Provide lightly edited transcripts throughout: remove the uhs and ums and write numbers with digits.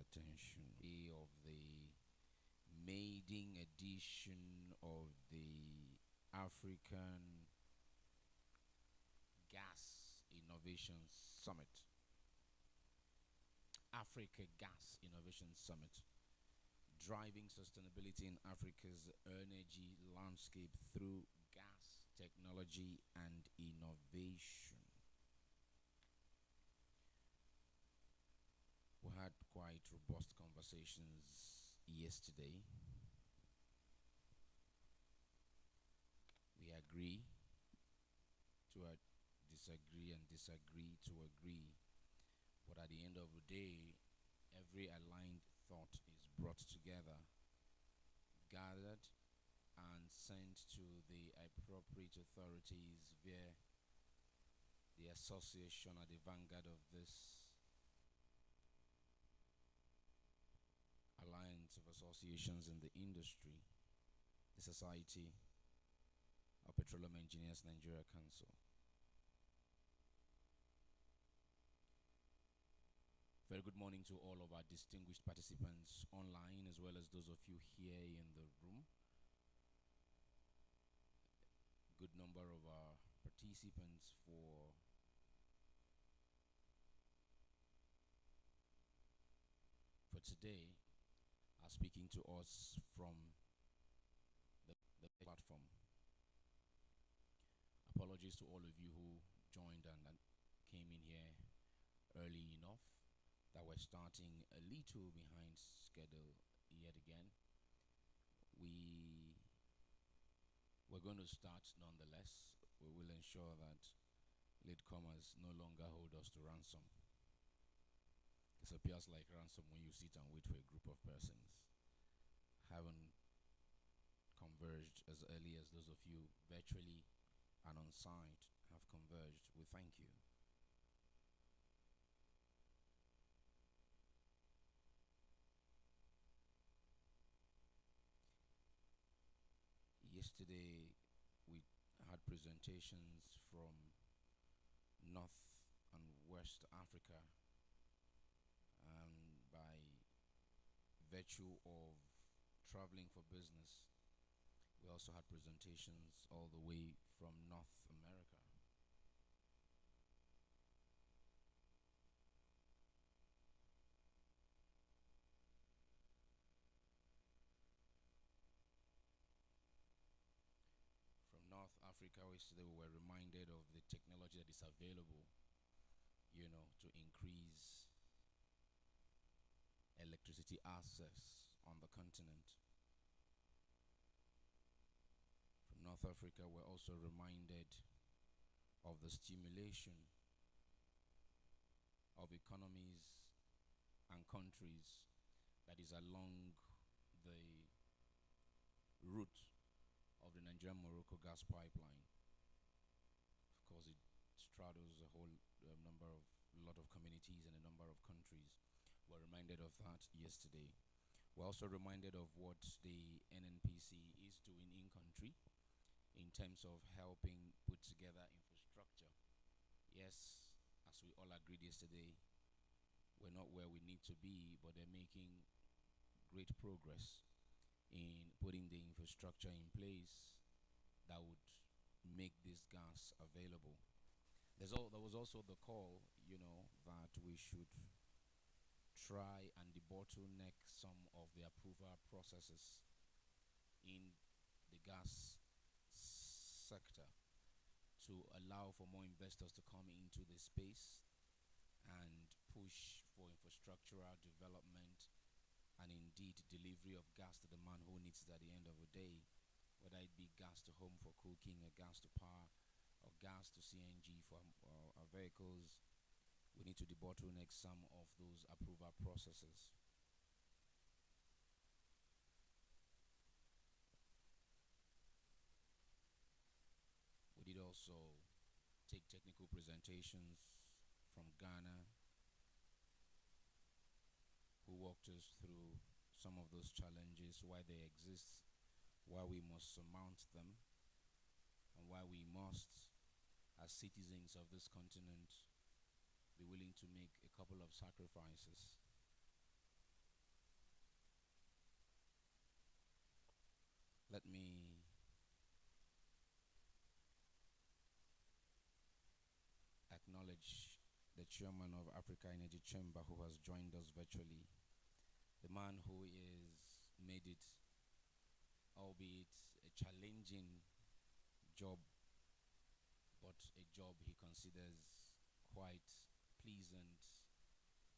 attention of the maiden edition of the African Gas Innovation Summit. Africa Gas Innovation Summit. Driving sustainability in Africa's energy landscape through gas technology and innovation. We had quite robust conversations yesterday. We agree to disagree and disagree to agree. But at the end of the day, every aligned thought is brought together, gathered, and sent to the appropriate authorities via the association at the vanguard of this alliance of associations in the industry, the Society of Petroleum Engineers Nigeria Council. Very good morning to all of our distinguished participants online, as well as those of you here in the room. Good number of our participants for today are speaking to us from the platform. Apologies to all of you who joined and came in here early enough that we're starting a little behind schedule yet again. We're going to start nonetheless. We will ensure that latecomers no longer hold us to ransom. It appears like ransom when you sit and wait for a group of persons. Haven't converged as early as those of you virtually and on site have converged. We thank you. Yesterday we had presentations from North and West Africa, and by virtue of traveling for business, we also had presentations all the way from North America. From North Africa, yesterday we were reminded of the technology that is available, to increase electricity access on the continent. From North Africa, we're also reminded of the stimulation of economies and countries that is along the route of the Nigerian-Morocco gas pipeline. Of course, it straddles a whole lot of communities and a number of countries. We're reminded of that yesterday. We're also reminded of what the NNPC is doing in country in terms of helping put together infrastructure. Yes, as we all agreed yesterday, we're not where we need to be, but they're making great progress in putting the infrastructure in place that would make this gas available. There was also the call, that we should try and debottleneck some of the approval processes in the gas sector to allow for more investors to come into the space and push for infrastructural development and indeed delivery of gas to the man who needs it at the end of the day, whether it be gas to home for cooking, or gas to power, or gas to CNG for our vehicles. We need to debottleneck some of those approval processes. We did also take technical presentations from Ghana, who walked us through some of those challenges, why they exist, why we must surmount them, and why we must, as citizens of this continent, be willing to make a couple of sacrifices the chairman of Africa Energy Chamber, who has joined us virtually. The man who is made it, albeit a challenging job, but a job he considers quite pleasant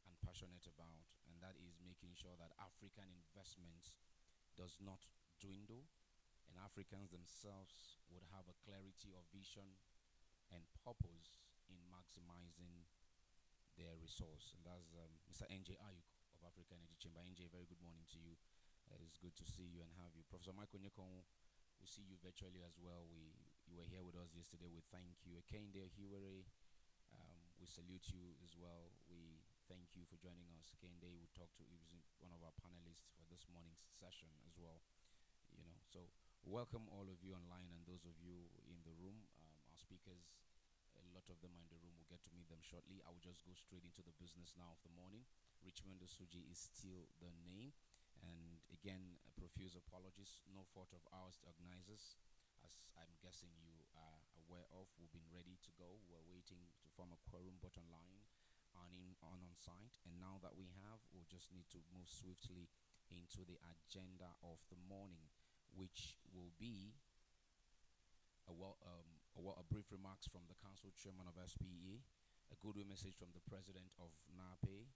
and passionate about, and that is making sure that African investments does not dwindle, and Africans themselves would have a clarity of vision and purpose in maximizing their resource. And that's Mr. NJ Ayuk of Africa Energy Chamber. NJ, very good morning to you. It's good to see you and have you. Professor Michael Nyekon, we see you virtually as well. You were here with us yesterday. We thank you. Kende Hiwere, we salute you as well. We thank you for joining us. Kende, we talked to, he was one of our panelists for this morning's session as well. So welcome all of you online and those of you in the room. Our speakers, a lot of them are in the room. We'll get to meet them shortly. I will just go straight into the business now of the morning. Richmond Osuji is still the name. And again, a profuse apologies. No fault of ours to organizers. As I'm guessing you are aware of, we've been ready to go. We're waiting to form a quorum but online on site. And now that we have, we'll just need to move swiftly into the agenda of the morning, which will be a brief remarks from the council chairman of SPE, a goodwill message from the president of NAPE,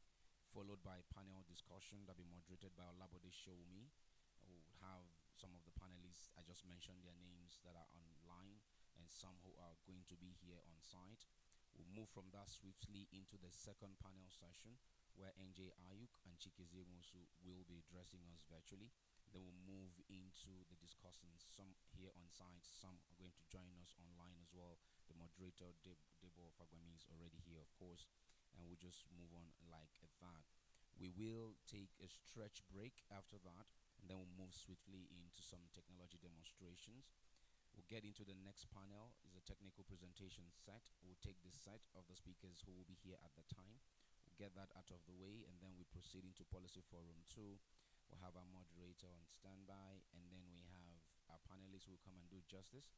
followed by a panel discussion that will be moderated by Olabode Shoumi. We'll have some of the panelists, I just mentioned their names, that are online, and some who are going to be here on site. We'll move from that swiftly into the second panel session, where NJ Ayuk and Chikezie Nwosu will be addressing us virtually. Then we'll move into the discussants, some here on site, some are going to join us online as well. The moderator, Debo Fagbami, is already here, of course, and we'll just move on like that. We will take a stretch break after that, and then we'll move swiftly into some technology demonstrations. We'll get into the next panel, is a technical presentation set. We'll take the set of the speakers who will be here at the time. We'll get that out of the way, and then we proceed into Policy Forum 2. We'll have our moderator on standby, and then we have our panelists who will come and do justice.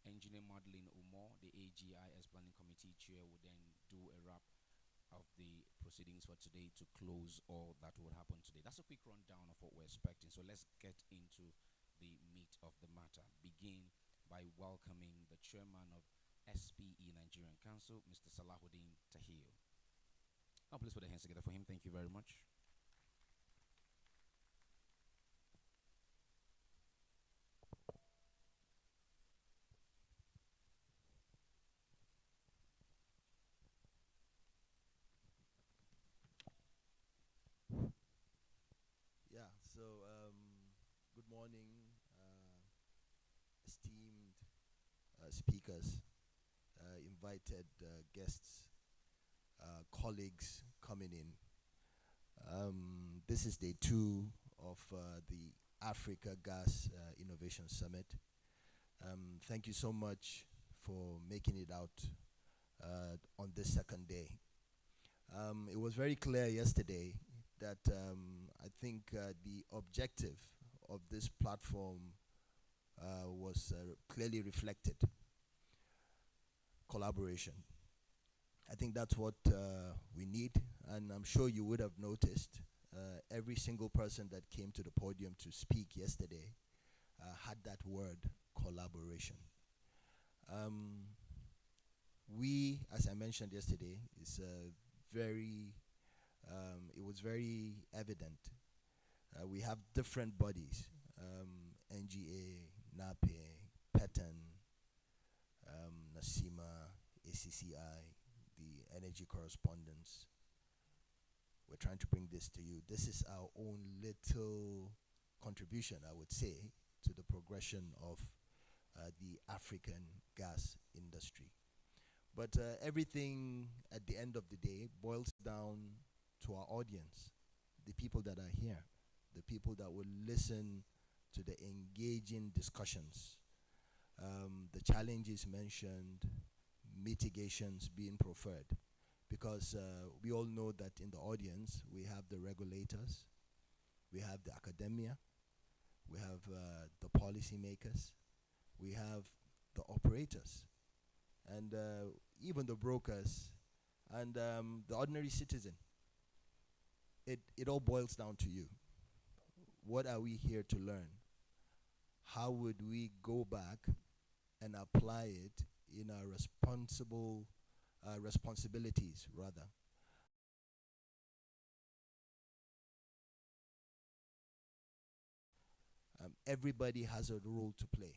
Engineer Madeline Umar, the AGIS Planning Committee Chair, will then do a wrap of the proceedings for today to close all that will happen today. That's a quick rundown of what we're expecting. So let's get into the meat of the matter. Begin by welcoming the chairman of SPE Nigerian Council, Mr. Salahuddin Tahir. Now please put your hands together for him. Thank you very much. Good morning, esteemed speakers, invited guests, colleagues coming in. This is day 2 of the Africa Gas Innovation Summit. Thank you so much for making it out on this second day. It was very clear yesterday that I think the objective of this platform was clearly reflected. Collaboration. I think that's what we need, and I'm sure you would have noticed every single person that came to the podium to speak yesterday had that word, collaboration. We, as I mentioned yesterday, it was very evident. We have different bodies, NGA, NAPE, PETAN, NASIMA, ACCI, the energy correspondents. We're trying to bring this to you. This is our own little contribution, I would say, to the progression of the African gas industry. But everything at the end of the day boils down to our audience, the people that are here, the people that will listen to the engaging discussions, the challenges mentioned, mitigations being preferred. Because we all know that in the audience, we have the regulators, we have the academia, we have the policymakers, we have the operators, and even the brokers and the ordinary citizen. It all boils down to you. What are we here to learn? How would we go back and apply it in our responsibilities, rather? Everybody has a role to play.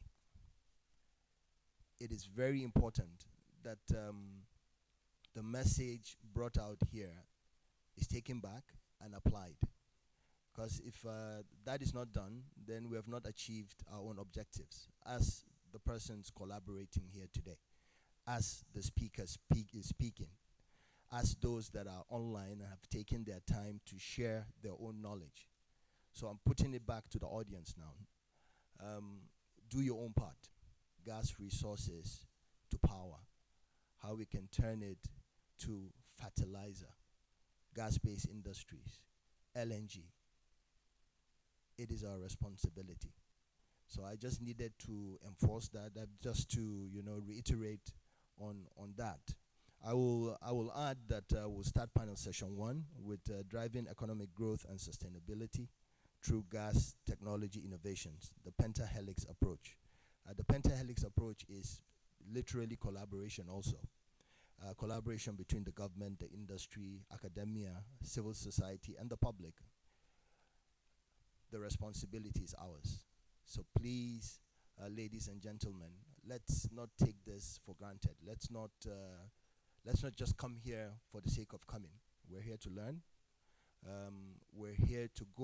It is very important that the message brought out here is taken back and applied. Because if that is not done, then we have not achieved our own objectives as the persons collaborating here today, as the speaker is speaking, as those that are online and have taken their time to share their own knowledge. So I'm putting it back to the audience now. Do your own part. Gas resources to power. How we can turn it to fertilizer, gas-based industries, LNG. It is our responsibility. So I just needed to enforce that just to reiterate on that. I will add that we'll start panel session 1 with driving economic growth and sustainability through gas technology innovations, the pentahelix approach. The pentahelix approach is literally collaboration also. Collaboration between the government, the industry, academia, civil society, and the public. The responsibility is ours. So please, ladies and gentlemen, let's not take this for granted. Let's not just come here for the sake of coming. We're here to learn. We're here to go